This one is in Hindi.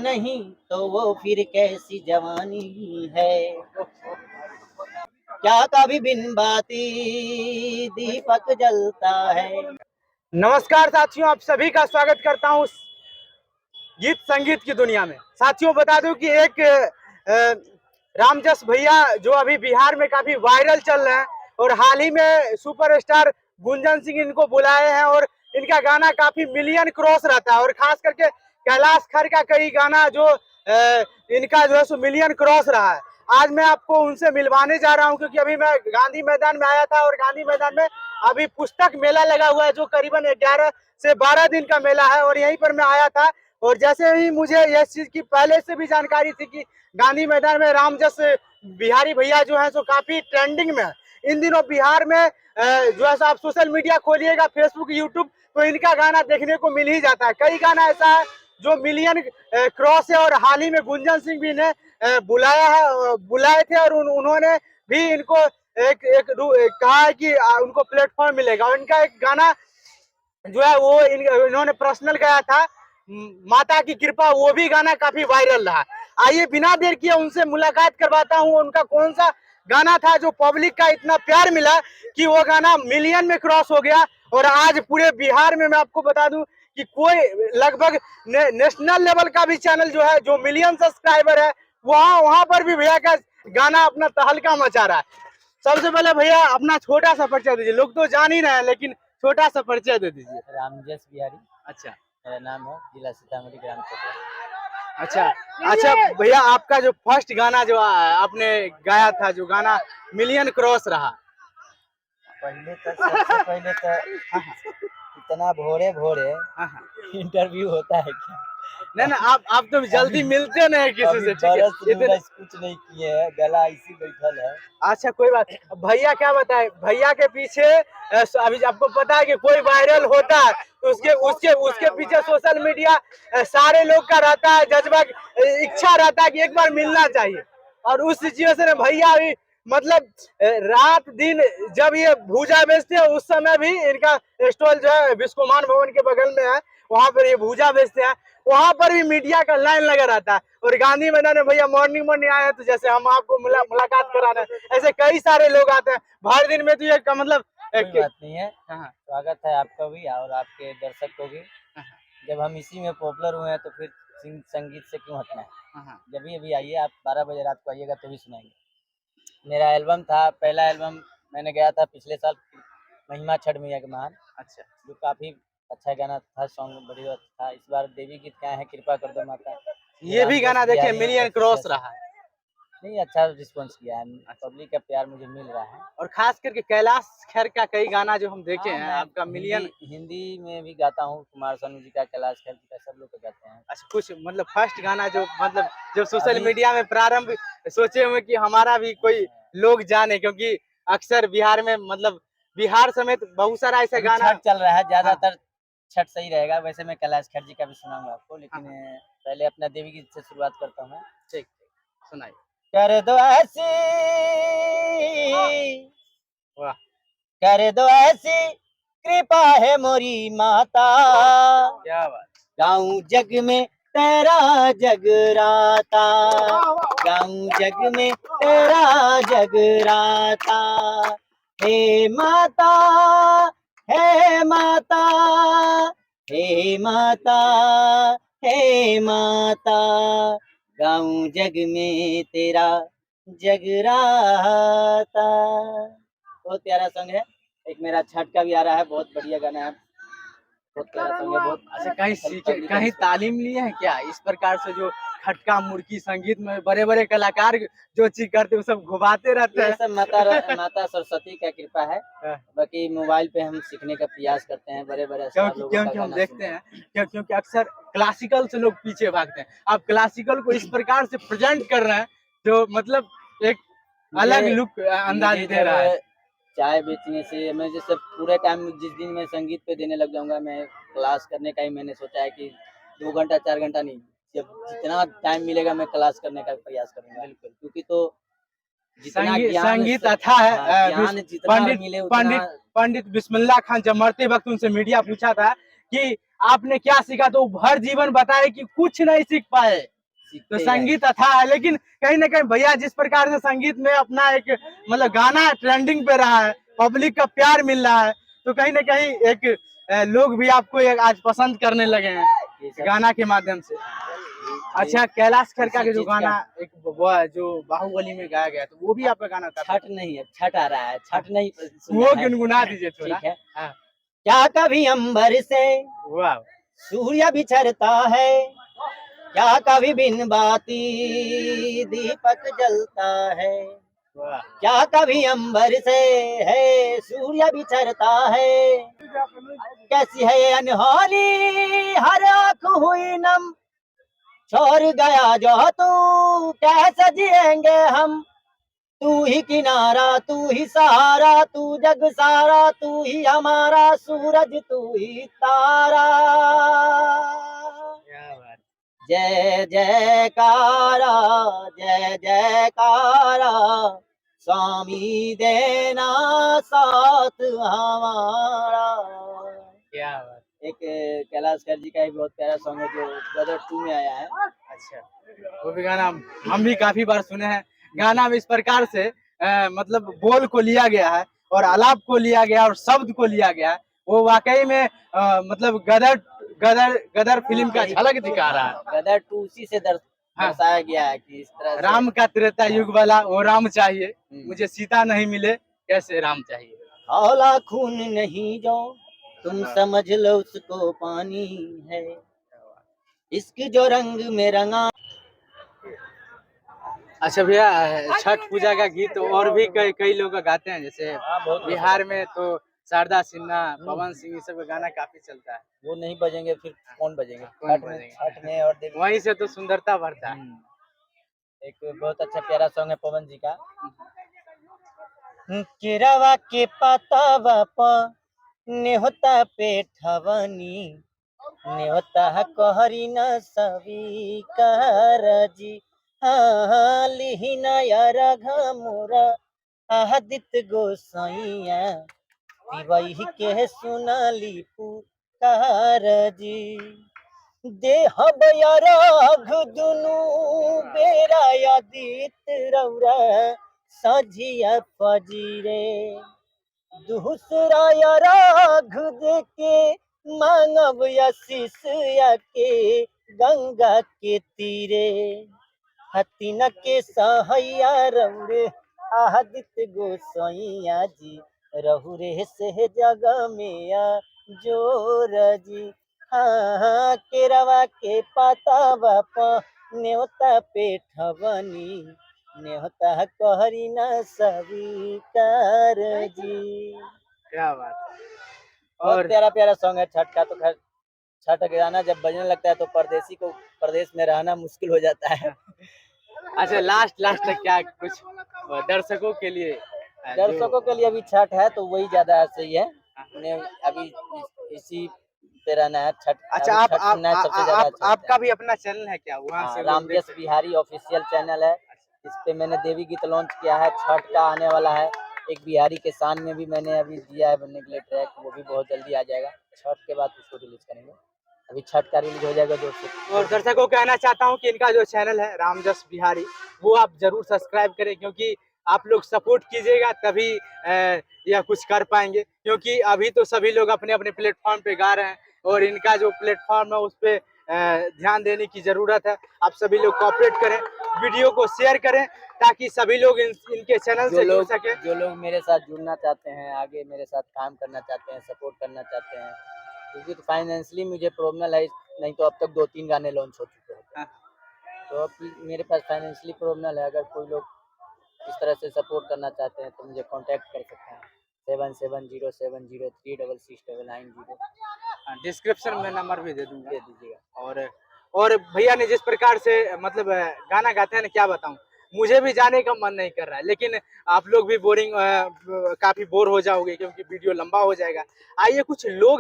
नहीं तो वो फिर कैसी जवानी है। क्या कभी बिन बाती दीपक जलता है। नमस्कार साथियों, आप सभी का स्वागत करता हूं गीत संगीत की दुनिया में। साथियों बता दूं कि एक रामजस भैया जो अभी बिहार में काफी वायरल चल रहे हैं और हाल ही में सुपरस्टार गुंजन सिंह इनको बुलाए हैं और इनका गाना काफी मिलियन क्रॉस रहता है और खास करके कैलाश खेर का कई गाना जो इनका जो है सो मिलियन क्रॉस रहा है। आज मैं आपको उनसे मिलवाने जा रहा हूं क्योंकि अभी मैं गांधी मैदान में आया था और गांधी मैदान में अभी पुस्तक मेला लगा हुआ है जो करीबन 11 से 12 दिन का मेला है और यहीं पर मैं आया था। और जैसे ही मुझे यह चीज की पहले से भी जानकारी थी कि गांधी मैदान में रामजस बिहारी भैया जो है सो काफी ट्रेंडिंग में है इन दिनों बिहार में। जो है आप सोशल मीडिया खोलिएगा, फेसबुक, यूट्यूब, तो इनका गाना देखने को मिल ही जाता है। कई गाना ऐसा है जो मिलियन क्रॉस है और हाल ही में गुंजन सिंह भी ने बुलाए थे और उन्होंने भी इनको कहा है कि उनको प्लेटफॉर्म मिलेगा। और इनका एक गाना जो है वो इन्होंने पर्सनल गाया था, माता की कृपा, वो भी गाना काफी वायरल रहा। आइए बिना देर किए उनसे मुलाकात करवाता हूँ। उनका कौन सा गाना था जो पब्लिक का इतना प्यार मिला कि वो गाना मिलियन में क्रॉस हो गया। और आज पूरे बिहार में मैं आपको बता दूं कि कोई लगभग नेशनल लेवल का भी चैनल जो है जो मिलियन सब्सक्राइबर है वहां पर भी भैया का गाना अपना तहलका मचा रहा है। सबसे पहले भैया अपना छोटा सा परिचय दीजिए, लोग तो जान ही रहे हैं लेकिन छोटा सा परिचय दे दीजिए। रामजस बिहारी अच्छा मेरा नाम है, जिला सीतामढ़ी, ग्राम चकिया। अच्छा अच्छा भैया, आपका जो फर्स्ट गाना जो आपने गाया था, जो गाना मिलियन क्रॉस रहा। पहले तो सबसे पहले तो इतना भोरे भोरे इंटरव्यू होता है क्या? नहीं ना, आप तो जल्दी मिलते नहीं किसी से, ठीक है? इतने कुछ नहीं किए हैं, गला इसी बैठल है। अच्छा कोई बात। भैया क्या बताए, भैया के पीछे अभी आपको पता है कि कोई वायरल होता है तो उसके उसके उसके पीछे सोशल मीडिया सारे लोग का रहता है, जज्बा, इच्छा रहता है कि एक बार मिलना चाहिए। और उस सिचुएशन में भैया अभी मतलब रात दिन जब ये भूजा बेचते हैं उस समय भी इनका स्टॉल जो है विश्वमान भवन के बगल में है, वहां पर ये भूजा बेचते हैं, वहां पर भी मीडिया का लाइन लगा रहता है। और गांधी मैदान में भैया मॉर्निंग मॉर्निंग आए हैं तो जैसे हम आपको मुलाकात कराने, ऐसे कई सारे लोग आते हैं भर दिन में, तो ये मतलब कोई बात नहीं है। स्वागत है आपका भी और आपके दर्शक को भी। जब हम इसी में पॉपुलर हुए हैं तो फिर संगीत से क्यों हटना है। जब भी अभी आइए, आप 12 बजे रात को आइएगा तो भी सुनाएंगे। मेरा एल्बम था, पहला एल्बम मैंने गया था पिछले साल, महिमा छठ मैया के महान। अच्छा, जो काफी अच्छा गाना था, सॉन्ग बढ़िया था। इस बार देवी गीत क्या है, कृपा कर दो माता, ये भी गाना देखिए मिलियन क्रॉस रहा है। नहीं, अच्छा रिस्पॉन्स किया है, पब्लिक का प्यार मुझे मिल रहा है। और खास करके कैलाश खेर का कई गाना जो हम देखे हैं आपका मिलियन। हिंदी में भी गाता हूँ, कुमार सानू जी का, कैलाश खेर जी का, सब लोग का गाते हैं। अच्छा, कुछ मतलब फर्स्ट गाना जो मतलब जो सोशल मीडिया में प्रारंभ सोचे हुए कि हमारा भी कोई लोग जाने, क्योंकि अक्सर बिहार में मतलब बिहार समेत बहुत सारा ऐसा गाना चल रहा है, ज्यादातर छठ सही रहेगा। वैसे मैं कैलाश खेर जी का भी सुनाऊंगा आपको, लेकिन पहले अपना देवी गीत से शुरुआत करता हूँ। ठीक, सुनाइए। कर दो ऐसी, वाह, कर दो ऐसी कृपा है मोरी माता, क्या बात। गाँव जग में तेरा जगराता, गाँव जग में तेरा जगराता। हे माता, हे माता, हे माता, हे माता, गाँव जग में तेरा जगराता। बहुत प्यारा सॉन्ग है। एक मेरा छठ का भी आ रहा है, बहुत बढ़िया गाना है, बहुत प्यारा सॉन्ग है। बहुत अच्छा, कहीं सीखे, कहीं तालीम लिए हैं क्या इस प्रकार से? जो खटका मुर्की संगीत में बड़े बड़े कलाकार जो चीज करते हैं सब घुमाते रहते हैं। सब माता सरस्वती का कृपा है। बाकी मोबाइल पे हम सीखने का प्रयास करते हैं, बड़े बड़े क्योंकि हम देखते हैं क्योंकि अक्सर क्लासिकल से लोग पीछे भागते हैं, आप क्लासिकल को इस प्रकार से प्रेजेंट कर रहे हैं जो मतलब एक अलग लुक अंदाज दे रहा है। चाय बेचने से मैं जैसे पूरे टाइम, जिस दिन मैं संगीत पे देने लग जाऊंगा, मैं क्लास करने का ही मैंने सोचा है कि 2 घंटा 4 घंटा नहीं, जब जितना टाइम मिलेगा मैं क्लास करने का प्रयास करूंगा। बिल्कुल, क्योंकि तो संगीत अच्छा है। पंडित बिस्मिल्लाह खान जब मरते वक्त उनसे मीडिया पूछा था कि आपने क्या सीखा, तो भर जीवन बताए कि कुछ नहीं सीख पाए। सीखते तो ही संगीत अथाह है, लेकिन कहीं ना कहीं भैया जिस प्रकार से संगीत में अपना एक मतलब गाना ट्रेंडिंग पे रहा है, पब्लिक का प्यार मिल रहा है, तो कहीं ना कहीं एक लोग भी आपको एक आज पसंद करने लगे हैं ये सब गाना के माध्यम से। अच्छा, कैलाश खेर का इसी जो चीज गाना एक वो है जो बाहुबली में गाया गया, तो वो भी आपका गाना था? छठ नहीं है, छठ आ रहा है, छठ नहीं सुनना वो है। गुनगुना दीजिए थोड़ा। ठीक है। हाँ। क्या कभी अंबर से वाह। सूर्य बिछड़ता है, क्या कभी बिन बाती दीपक जलता है, वाह। क्या कभी अंबर से है सूर्य बिछड़ता है, कैसी है ये अनहोनी हर आँख हुई नम, छोड़ गया जो तू कैसे जिएंगे हम, तू ही किनारा तू ही सहारा तू जग सारा, तू ही हमारा सूरज तू ही तारा, क्या बात। जय जयकारा जय जयकारा, स्वामी देना साथ हमारा। क्या बात। एक कैलाश खेर जी का एक बहुत प्यारा सॉन्ग है जो गदर 2 में आया है। अच्छा, वो भी गाना हम भी काफी बार सुने हैं। गाना में इस प्रकार से मतलब बोल को लिया गया है और आलाप को लिया गया और शब्द को लिया गया है, वो वाकई में मतलब गदर गदर गदर फिल्म का झलक दिखा रहा है। गदर 2 उसी से हाँ। दर्शाया गया है कि इस तरह से राम का त्रेता युग वाला वो राम चाहिए, मुझे सीता नहीं मिले कैसे राम चाहिए। हौला खून नहीं जो तुम समझ लो उसको पानी है, इसकी जो रंग में रंगा। अच्छा भैया, छठ पूजा का गीत और भी कई लोग गाते हैं, जैसे बहुत बिहार में तो शारदा सिन्हा, पवन सिंह, ये सब का गाना काफी चलता है। वो नहीं बजेंगे फिर कौन बजेंगे? कौन छठ में, बजेंगे? छठ में और देवी वहीं से तो सुंदरता बढ़ता है। एक बहुत अच्छा प्यारा सॉन्ग है पवन जी का, केरवा के पतावा प नेहोता पे ठवनी, नेहोता कहरी न स्वीकार जी, हाँ लिहिना यार घमुर आदित गोसाइया, तिवही के सुनाली पुकार जी, देहब राघ दुनु बेरा आदित रौरा सझिया फजीरे, दूसरा राघ देके मांगब आशीष के गंगा के तीरे, हतिन के सहैया रौरे आदित्य गोसाइया जी, रहु रे से जग में जोर जी, हाँ केरवा के पतावा प न्योता पे ठवनी, न्योता कहरी न स्वीकार जी। क्या बात। बहुत और प्यारा प्यारा सॉन्ग है छठ का। तो खैर छठ का गाना जब बजने लगता है तो परदेसी को प्रदेश में रहना मुश्किल हो जाता है। अच्छा, लास्ट तक क्या कुछ दर्शकों के लिए दर्शकों के लिए अभी छठ है तो वही ज्यादा सही है, उन्हें अभी इसी पे रहना है। छठ अच्छा, अभी छठ सुनना है सबसे ज्यादा अच्छा लगता आपका है। भी अपना चैनल है क्या? वहाँ हाँ, से लोग रामजस देख बिहारी ऑफिशियल चैनल है, इस पे मैंने देवी गीत लॉन्च किया है, छठ का आने वाला है। एक बिहारी के शान में भी मैंने अभी दिया है बनने के लिए ट्रैक, वो भी बहुत जल्दी आ जाएगा, छठ के बाद उसको रिलीज करेंगे। अभी छठ का रिलीज हो जाएगा जो और दर्शकों को कहना चाहता हूँ कि इनका जो चैनल है रामजस बिहारी, वो आप जरूर सब्सक्राइब करें, क्योंकि आप लोग सपोर्ट कीजिएगा तभी यह कुछ कर पाएंगे, क्योंकि अभी तो सभी लोग अपने अपने प्लेटफॉर्म पे गा रहे हैं और इनका जो प्लेटफॉर्म है उस पर ध्यान देने की जरूरत है। आप सभी लोग कोऑपरेट करें, वीडियो को शेयर करें, ताकि सभी लोग इनके चैनल से जुड़ सके। जो लोग मेरे साथ जुड़ना चाहते हैं, आगे मेरे साथ काम करना चाहते हैं, सपोर्ट करना चाहते हैं, क्योंकि तो फाइनेंशियली मुझे प्रॉब्लम है, नहीं तो अब तक 2-3 गाने लॉन्च हो चुके हैं। हाँ। तो अब मेरे पास फाइनेंशियली प्रॉब्लम है, अगर कोई लोग इस तरह से सपोर्ट करना चाहते हैं तो मुझे कांटेक्ट कर सकते हैं 7707036690। डिस्क्रिप्शन में नंबर भी दे दूंगा, दे दीजिएगा। और भैया ने जिस प्रकार से मतलब गाना गाते हैं ना, क्या बताऊं, मुझे भी जाने का मन नहीं कर रहा है, लेकिन आप लोग भी काफी बोर हो जाओगे क्योंकि वीडियो लंबा हो जाएगा। आइए कुछ लोग